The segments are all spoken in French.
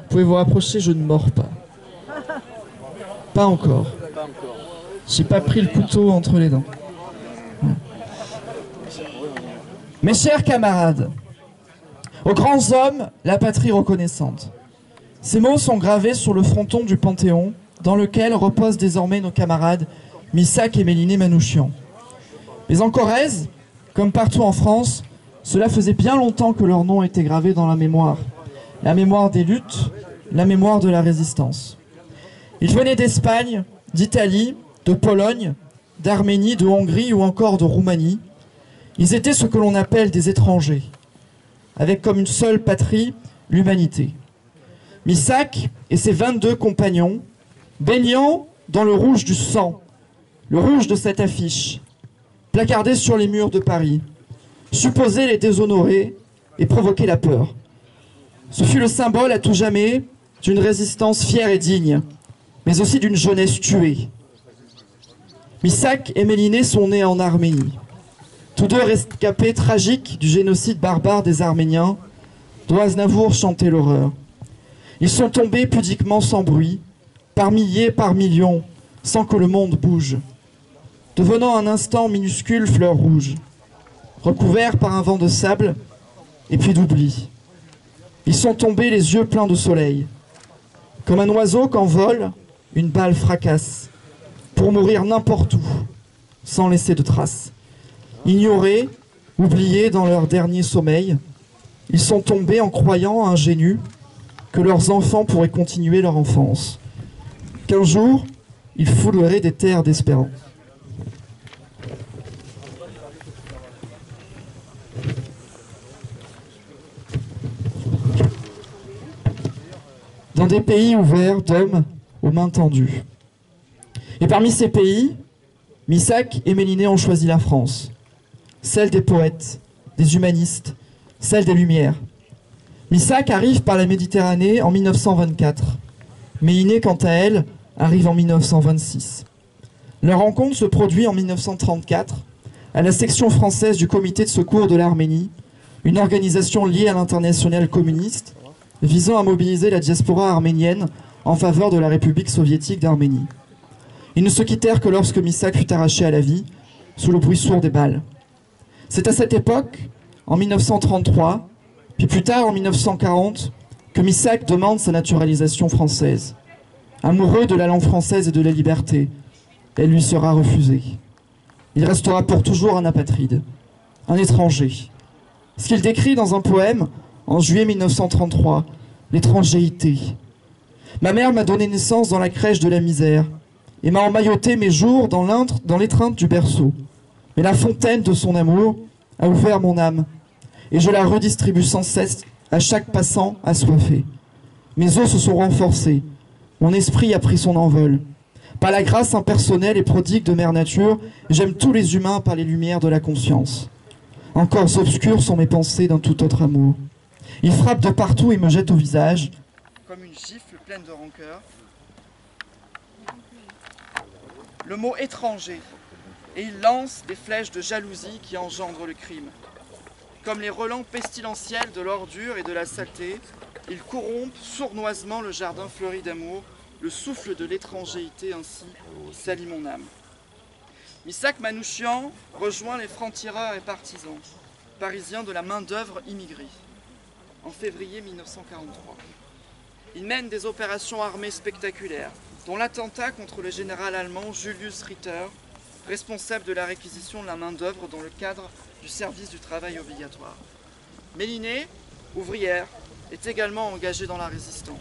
Vous pouvez vous rapprocher, je ne mords pas. Pas encore. J'ai pas pris le couteau entre les dents. Mes chers camarades, aux grands hommes, la patrie reconnaissante. Ces mots sont gravés sur le fronton du Panthéon, dans lequel reposent désormais nos camarades Missak et Méliné Manouchian. Mais en Corrèze, comme partout en France, cela faisait bien longtemps que leur nom était gravé dans la mémoire des luttes, la mémoire de la résistance. Ils venaient d'Espagne, d'Italie, de Pologne, d'Arménie, de Hongrie ou encore de Roumanie. Ils étaient ce que l'on appelle des étrangers, avec comme une seule patrie, l'humanité. Missak et ses 22 compagnons, baignant dans le rouge du sang, le rouge de cette affiche, placardée sur les murs de Paris, supposaient les déshonorer et provoquer la peur. Ce fut le symbole à tout jamais d'une résistance fière et digne, mais aussi d'une jeunesse tuée. Missak et Méliné sont nés en Arménie. Tous deux rescapés tragiques du génocide barbare des Arméniens, dont Aznavour chantait l'horreur. Ils sont tombés pudiquement sans bruit, par milliers, par millions, sans que le monde bouge, devenant un instant minuscule fleur rouge, recouverts par un vent de sable et puis d'oubli. Ils sont tombés les yeux pleins de soleil, comme un oiseau qu'en vol, une balle fracasse, pour mourir n'importe où, sans laisser de traces. Ignorés, oubliés dans leur dernier sommeil, ils sont tombés en croyant, ingénus, que leurs enfants pourraient continuer leur enfance, qu'un jour, ils fouleraient des terres d'espérance. Dans des pays ouverts d'hommes aux mains tendues. Et parmi ces pays, Missak et Méliné ont choisi la France, celle des poètes, des humanistes, celle des Lumières. Missak arrive par la Méditerranée en 1924. Méliné, quant à elle, arrive en 1926. Leur rencontre se produit en 1934 à la section française du Comité de secours de l'Arménie, une organisation liée à l'internationale communiste visant à mobiliser la diaspora arménienne en faveur de la République soviétique d'Arménie. Ils ne se quittèrent que lorsque Missak fut arraché à la vie, sous le bruit sourd des balles. C'est à cette époque, en 1933, puis plus tard en 1940, que Missak demande sa naturalisation française. Amoureux de la langue française et de la liberté, elle lui sera refusée. Il restera pour toujours un apatride, un étranger. Ce qu'il décrit dans un poème en juillet 1933, l'étrangéité. Ma mère m'a donné naissance dans la crèche de la misère et m'a emmailloté mes jours dans l'étreinte du berceau. Mais la fontaine de son amour a ouvert mon âme et je la redistribue sans cesse à chaque passant assoiffé. Mes os se sont renforcés, mon esprit a pris son envol. Par la grâce impersonnelle et prodigue de Mère Nature, j'aime tous les humains par les lumières de la conscience. Encore obscures sont mes pensées d'un tout autre amour. Il frappe de partout et me jette au visage, comme une gifle pleine de rancœur, le mot étranger, et il lance des flèches de jalousie qui engendrent le crime. Comme les relents pestilentiels de l'ordure et de la saleté, ils corrompent sournoisement le jardin fleuri d'amour, le souffle de l'étrangéité ainsi salit mon âme. Missak Manouchian rejoint les francs-tireurs et partisans parisiens de la main-d'œuvre immigrée en février 1943. Il mène des opérations armées spectaculaires, dont l'attentat contre le général allemand Julius Ritter, responsable de la réquisition de la main-d'œuvre dans le cadre du service du travail obligatoire. Méliné, ouvrière, est également engagée dans la résistance.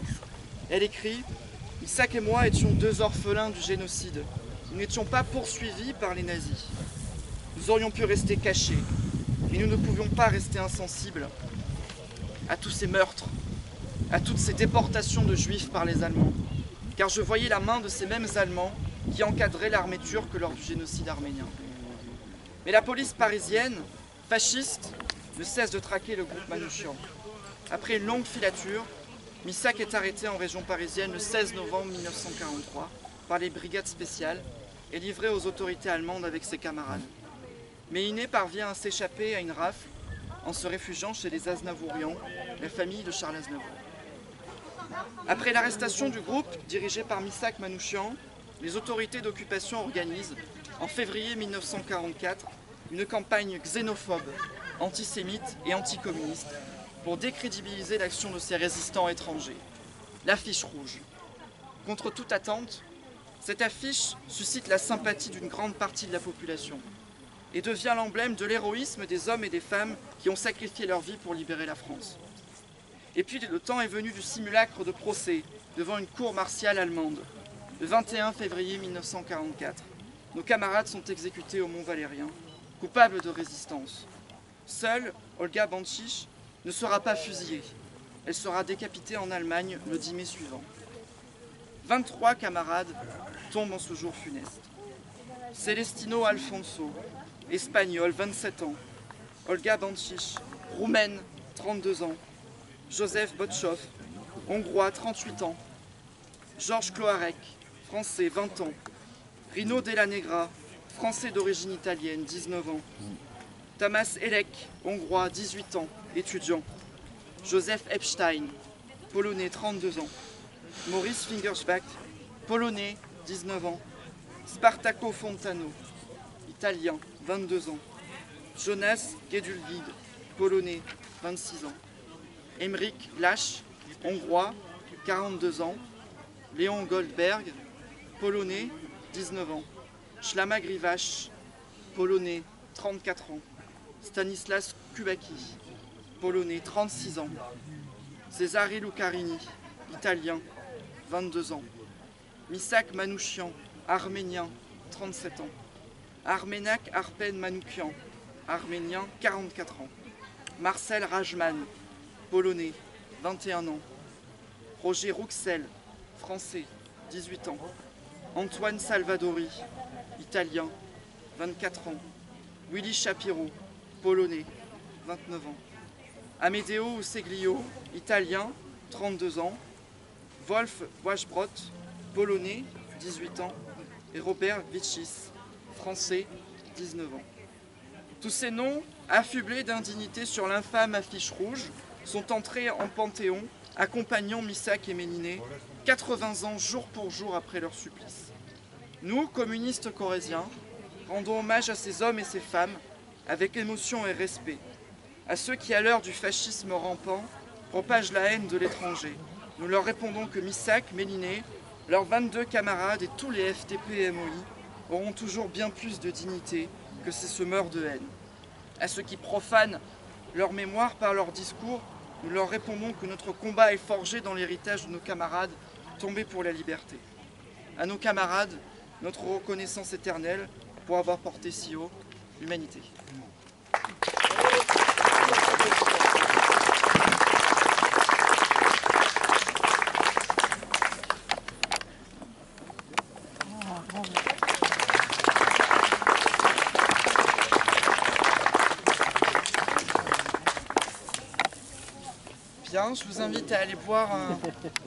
Elle écrit « Missak et moi étions deux orphelins du génocide. Nous n'étions pas poursuivis par les nazis. Nous aurions pu rester cachés, mais nous ne pouvions pas rester insensibles à tous ces meurtres, à toutes ces déportations de juifs par les Allemands, car je voyais la main de ces mêmes Allemands qui encadraient l'armée turque lors du génocide arménien. Mais la police parisienne, fasciste, ne cesse de traquer le groupe Manouchian. Après une longue filature, Missak est arrêté en région parisienne le 16 novembre 1943 par les brigades spéciales et livré aux autorités allemandes avec ses camarades. Méliné parvient à s'échapper à une rafle en se réfugiant chez les Aznavourians, la famille de Charles Aznavour. Après l'arrestation du groupe, dirigé par Missak Manouchian, les autorités d'occupation organisent, en février 1944, une campagne xénophobe, antisémite et anticommuniste pour décrédibiliser l'action de ces résistants étrangers. L'affiche rouge. Contre toute attente, cette affiche suscite la sympathie d'une grande partie de la population et devient l'emblème de l'héroïsme des hommes et des femmes qui ont sacrifié leur vie pour libérer la France. Et puis le temps est venu du simulacre de procès devant une cour martiale allemande. Le 21 février 1944, nos camarades sont exécutés au Mont-Valérien, coupables de résistance. Seule Olga Bancic ne sera pas fusillée. Elle sera décapitée en Allemagne le 10 mai suivant. 23 camarades tombent en ce jour funeste. Celestino Alfonso, espagnol, 27 ans. Olga Bancic, roumaine, 32 ans. Joseph Botchoff, hongrois, 38 ans. Georges Cloarec, français, 20 ans. Rino Della Negra, français d'origine italienne, 19 ans. Tamas Elek, hongrois, 18 ans, étudiant. Joseph Epstein, polonais, 32 ans. Maurice Fingersbach, polonais, 19 ans. Spartaco Fontano, italien, 22 ans. Jonas Gedulgid, polonais, 26 ans. Emmerich Lach, hongrois, 42 ans. Léon Goldberg, polonais, 19 ans. Slama Grivach, polonais, 34 ans. Stanislas Kubacki, polonais, 36 ans. Cesare Lucarini, italien, 22 ans. Missak Manouchian, arménien, 37 ans. Armenak Arpen Manoukian, arménien, 44 ans. Marcel Rajman, polonais, 21 ans. Roger Rouxel, français, 18 ans. Antoine Salvadori, italien, 24 ans. Willy Shapiro, polonais, 29 ans. Amedeo Seglio, italien, 32 ans. Wolf Wajbrot, polonais, 18 ans. Et Robert Vichis, français, 19 ans. Tous ces noms, affublés d'indignité sur l'infâme affiche rouge, sont entrés en Panthéon, accompagnant Missak et Méliné, 80 ans jour pour jour après leur supplice. Nous, communistes corésiens, rendons hommage à ces hommes et ces femmes avec émotion et respect, à ceux qui, à l'heure du fascisme rampant, propagent la haine de l'étranger. Nous leur répondons que Missak, Méliné, leurs 22 camarades et tous les FTP et MOI auront toujours bien plus de dignité que ces semeurs de haine. À ceux qui profanent leur mémoire par leurs discours, nous leur répondons que notre combat est forgé dans l'héritage de nos camarades tombés pour la liberté. À nos camarades, notre reconnaissance éternelle pour avoir porté si haut l'humanité. Bien, je vous invite à aller boire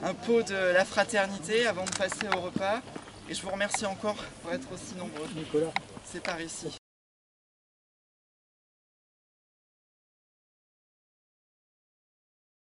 un pot de la fraternité avant de passer au repas. Et je vous remercie encore pour être aussi nombreux. Nicolas. C'est par ici.